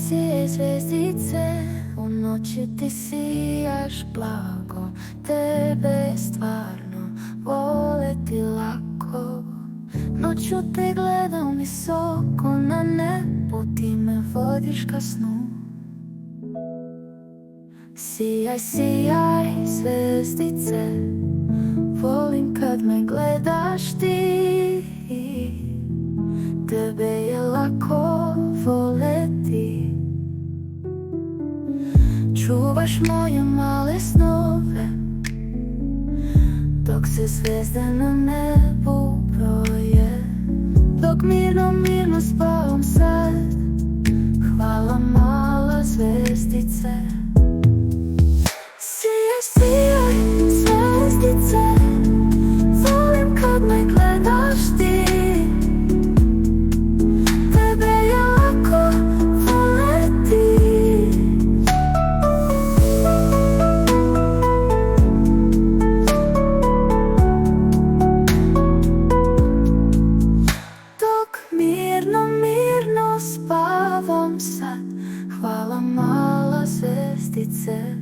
сіяй, звездіце, уночі ти сіяш благо, тебе стварно волити лако. Ночу ти гледам високо на небо, ти ме водиш ка сну. Sijaj, sijaj, zvezdice, volim kad me gledaš ti. Tebe je lako voleti, čuvaš moje male snove, dok se zvezde na nebu broje. Dok mirno, mirno spavam sad, hvala mala zvezdice. Sijaj, sijaj, zvezdice, volim kad me gledaš ti. Tebe je lako voleti, dok mirno, mirno spavam sad, hvala mala zvezdice.